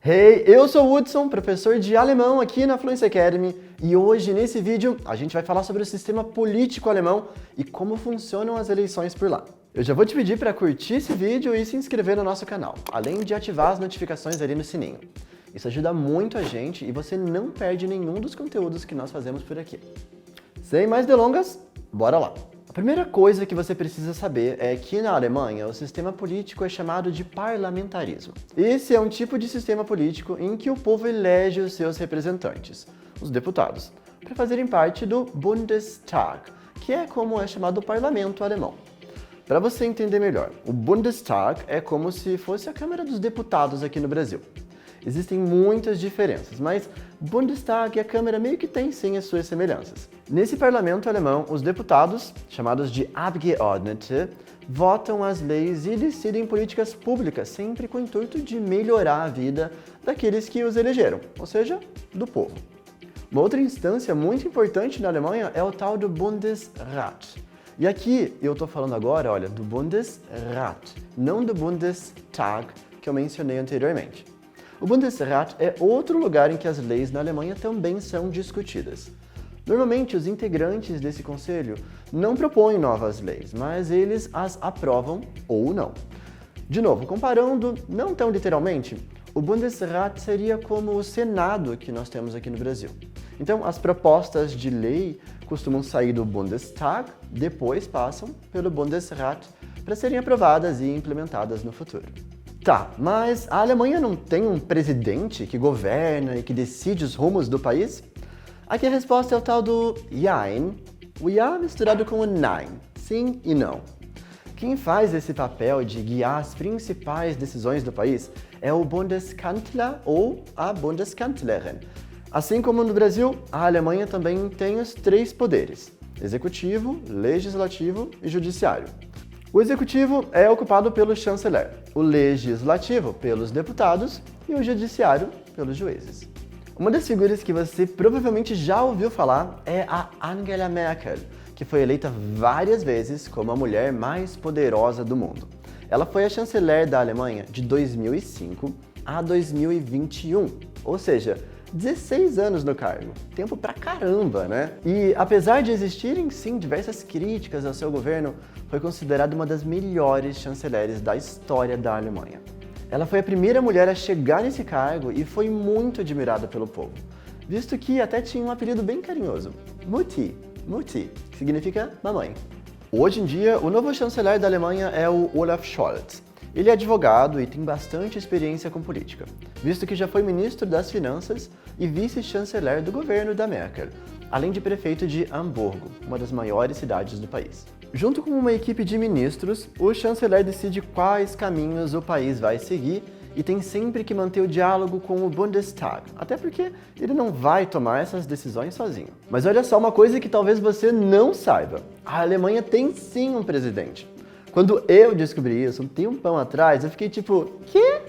Hey, eu sou o Hudson, professor de alemão aqui na Fluency Academy, e hoje nesse vídeo a gente vai falar sobre o sistema político alemão e como funcionam as eleições por lá. Eu já vou te pedir para curtir esse vídeo e se inscrever no nosso canal, além de ativar as notificações ali no sininho. Isso ajuda muito a gente e você não perde nenhum dos conteúdos que nós fazemos por aqui. Sem mais delongas, bora lá! A primeira coisa que você precisa saber é que na Alemanha o sistema político é chamado de parlamentarismo. Esse é um tipo de sistema político em que o povo elege os seus representantes, os deputados, para fazerem parte do Bundestag, que é como é chamado o parlamento alemão. Para você entender melhor, o Bundestag é como se fosse a Câmara dos Deputados aqui no Brasil. Existem muitas diferenças, mas Bundestag e a Câmara meio que têm sim as suas semelhanças. Nesse parlamento alemão, os deputados, chamados de Abgeordnete, votam as leis e decidem políticas públicas, sempre com o intuito de melhorar a vida daqueles que os elegeram, ou seja, do povo. Uma outra instância muito importante na Alemanha é o tal do Bundesrat. E aqui eu estou falando agora, olha, do Bundesrat, não do Bundestag que eu mencionei anteriormente. O Bundesrat é outro lugar em que as leis na Alemanha também são discutidas. Normalmente, os integrantes desse conselho não propõem novas leis, mas eles as aprovam ou não. De novo, comparando não tão literalmente, o Bundesrat seria como o Senado que nós temos aqui no Brasil. Então, as propostas de lei costumam sair do Bundestag, depois passam pelo Bundesrat para serem aprovadas e implementadas no futuro. Tá, mas a Alemanha não tem um presidente que governa e que decide os rumos do país? Aqui a resposta é o tal do Jein, o Ja misturado com o Nein, sim e não. Quem faz esse papel de guiar as principais decisões do país é o Bundeskanzler ou a Bundeskanzlerin. Assim como no Brasil, a Alemanha também tem os três poderes: executivo, legislativo e judiciário. O executivo é ocupado pelo chanceler, o legislativo pelos deputados e o judiciário pelos juízes. Uma das figuras que você provavelmente já ouviu falar é a Angela Merkel, que foi eleita várias vezes como a mulher mais poderosa do mundo. Ela foi a chanceler da Alemanha de 2005 a 2021, ou seja, 16 anos no cargo. Tempo pra caramba, né? E apesar de existirem, sim, diversas críticas ao seu governo, foi considerada uma das melhores chanceleres da história da Alemanha. Ela foi a primeira mulher a chegar nesse cargo e foi muito admirada pelo povo, visto que até tinha um apelido bem carinhoso, Mutti, que significa mamãe. Hoje em dia, o novo chanceler da Alemanha é o Olaf Scholz. Ele é advogado e tem bastante experiência com política, visto que já foi ministro das Finanças e vice-chanceler do governo da Merkel, além de prefeito de Hamburgo, uma das maiores cidades do país. Junto com uma equipe de ministros, o chanceler decide quais caminhos o país vai seguir e tem sempre que manter o diálogo com o Bundestag, até porque ele não vai tomar essas decisões sozinho. Mas olha só uma coisa que talvez você não saiba: a Alemanha tem sim um presidente. Quando eu descobri isso um tempão atrás, eu fiquei tipo, quê?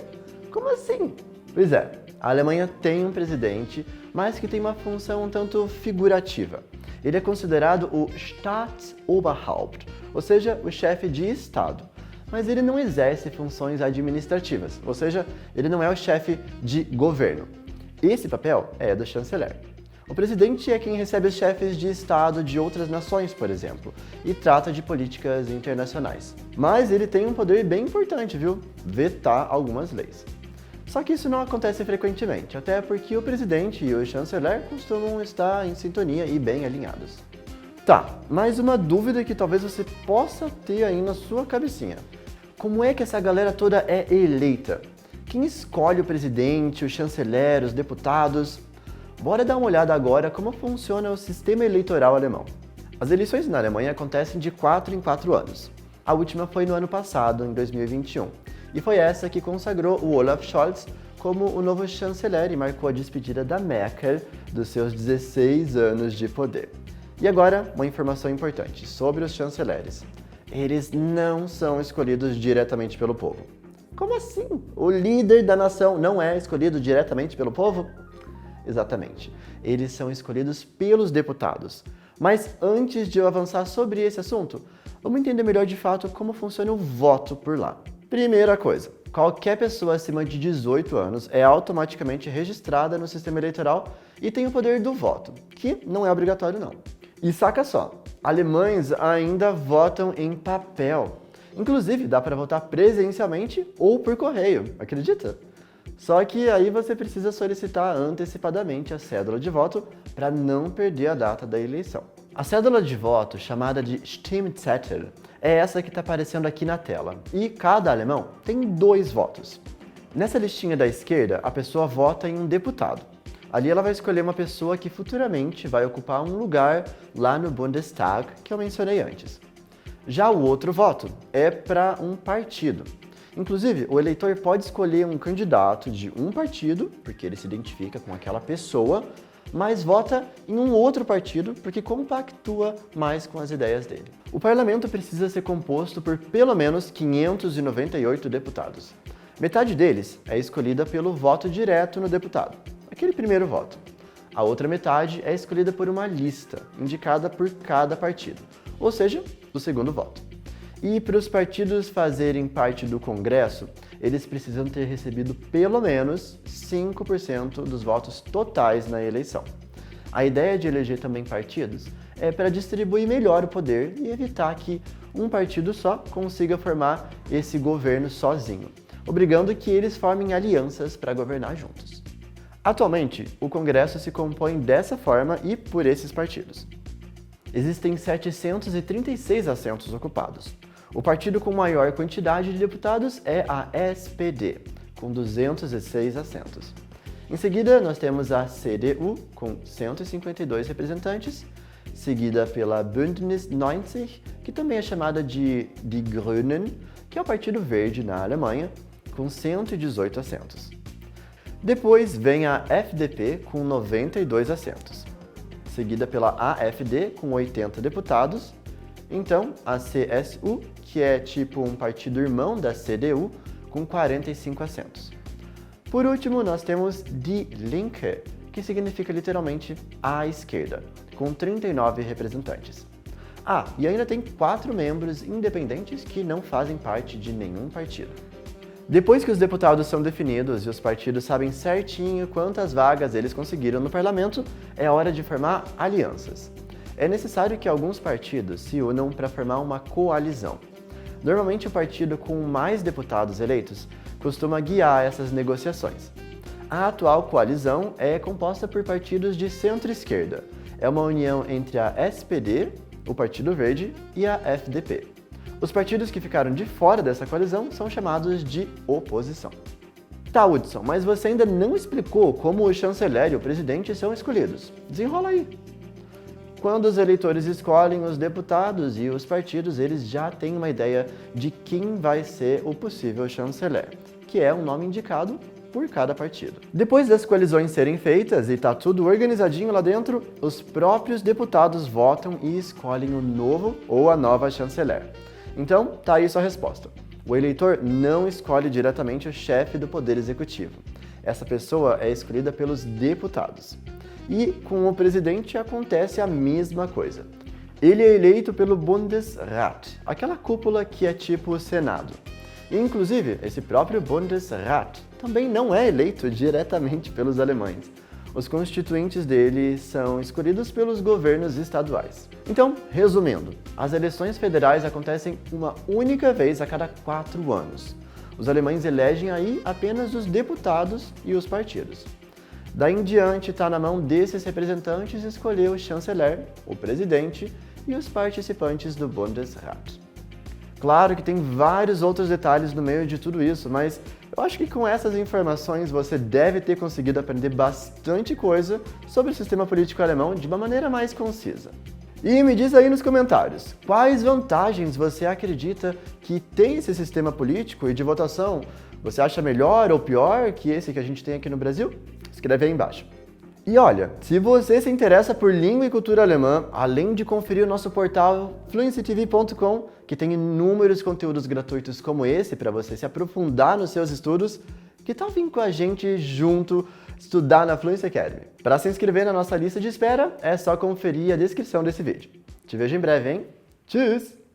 Como assim? Pois é, a Alemanha tem um presidente, mas que tem uma função um tanto figurativa. Ele é considerado o Staatsoberhaupt, ou seja, o chefe de Estado. Mas ele não exerce funções administrativas, ou seja, ele não é o chefe de governo. Esse papel é do chanceler. O presidente é quem recebe os chefes de Estado de outras nações, por exemplo, e trata de políticas internacionais. Mas ele tem um poder bem importante, viu? Vetar algumas leis. Só que isso não acontece frequentemente, até porque o presidente e o chanceler costumam estar em sintonia e bem alinhados. Tá, mais uma dúvida que talvez você possa ter aí na sua cabecinha. Como é que essa galera toda é eleita? Quem escolhe o presidente, o chanceler, os deputados? Bora dar uma olhada agora como funciona o sistema eleitoral alemão. As eleições na Alemanha acontecem de 4 em 4 anos. A última foi no ano passado, em 2021, e foi essa que consagrou o Olaf Scholz como o novo chanceler e marcou a despedida da Merkel dos seus 16 anos de poder. E agora, uma informação importante sobre os chanceleres. Eles não são escolhidos diretamente pelo povo. Como assim? O líder da nação não é escolhido diretamente pelo povo? Exatamente. Eles são escolhidos pelos deputados. Mas antes de eu avançar sobre esse assunto, vamos entender melhor de fato como funciona o voto por lá. Primeira coisa, qualquer pessoa acima de 18 anos é automaticamente registrada no sistema eleitoral e tem o poder do voto, que não é obrigatório não. E saca só, alemães ainda votam em papel. Inclusive, dá para votar presencialmente ou por correio, acredita? Só que aí você precisa solicitar antecipadamente a cédula de voto para não perder a data da eleição. A cédula de voto, chamada de Stimmzettel, é essa que está aparecendo aqui na tela. E cada alemão tem 2 votos. Nessa listinha da esquerda, a pessoa vota em um deputado. Ali ela vai escolher uma pessoa que futuramente vai ocupar um lugar lá no Bundestag, que eu mencionei antes. Já o outro voto é para um partido. Inclusive, o eleitor pode escolher um candidato de um partido, porque ele se identifica com aquela pessoa, mas vota em um outro partido porque compactua mais com as ideias dele. O parlamento precisa ser composto por pelo menos 598 deputados. Metade deles é escolhida pelo voto direto no deputado, aquele primeiro voto. A outra metade é escolhida por uma lista, indicada por cada partido, ou seja, o segundo voto. E para os partidos fazerem parte do Congresso, eles precisam ter recebido pelo menos 5% dos votos totais na eleição. A ideia de eleger também partidos é para distribuir melhor o poder e evitar que um partido só consiga formar esse governo sozinho, obrigando que eles formem alianças para governar juntos. Atualmente, o Congresso se compõe dessa forma e por esses partidos. Existem 736 assentos ocupados. O partido com maior quantidade de deputados é a SPD, com 206 assentos. Em seguida, nós temos a CDU, com 152 representantes, seguida pela Bündnis 90, que também é chamada de Die Grünen, que é o Partido Verde na Alemanha, com 118 assentos. Depois vem a FDP, com 92 assentos, seguida pela AfD, com 80 deputados. Então, a CSU, que é tipo um partido irmão da CDU, com 45 assentos. Por último, nós temos Die Linke, que significa literalmente a esquerda, com 39 representantes. Ah, e ainda tem 4 membros independentes que não fazem parte de nenhum partido. Depois que os deputados são definidos e os partidos sabem certinho quantas vagas eles conseguiram no parlamento, é hora de formar alianças. É necessário que alguns partidos se unam para formar uma coalizão. Normalmente, o partido com mais deputados eleitos costuma guiar essas negociações. A atual coalizão é composta por partidos de centro-esquerda. É uma união entre a SPD, o Partido Verde, e a FDP. Os partidos que ficaram de fora dessa coalizão são chamados de oposição. Tá, Hudson, mas você ainda não explicou como o chanceler e o presidente são escolhidos. Desenrola aí. Quando os eleitores escolhem os deputados e os partidos, eles já têm uma ideia de quem vai ser o possível chanceler, que é um nome indicado por cada partido. Depois das coalizões serem feitas e tá tudo organizadinho lá dentro, os próprios deputados votam e escolhem o novo ou a nova chanceler. Então, tá aí sua resposta. O eleitor não escolhe diretamente o chefe do Poder Executivo. Essa pessoa é escolhida pelos deputados. E com o presidente acontece a mesma coisa. Ele é eleito pelo Bundesrat, aquela cúpula que é tipo o Senado. E, inclusive, esse próprio Bundesrat também não é eleito diretamente pelos alemães. Os constituintes dele são escolhidos pelos governos estaduais. Então, resumindo, as eleições federais acontecem uma única vez a cada 4 anos. Os alemães elegem aí apenas os deputados e os partidos. Daí em diante, está na mão desses representantes escolher o chanceler, o presidente e os participantes do Bundesrat. Claro que tem vários outros detalhes no meio de tudo isso, mas eu acho que com essas informações você deve ter conseguido aprender bastante coisa sobre o sistema político alemão de uma maneira mais concisa. E me diz aí nos comentários, quais vantagens você acredita que tem esse sistema político e de votação? Você acha melhor ou pior que esse que a gente tem aqui no Brasil? Escreve aí embaixo. E olha, se você se interessa por língua e cultura alemã, além de conferir o nosso portal fluencytv.com, que tem inúmeros conteúdos gratuitos como esse para você se aprofundar nos seus estudos, que tal vir com a gente junto estudar na Fluency Academy? Para se inscrever na nossa lista de espera, é só conferir a descrição desse vídeo. Te vejo em breve, hein? Tschüss!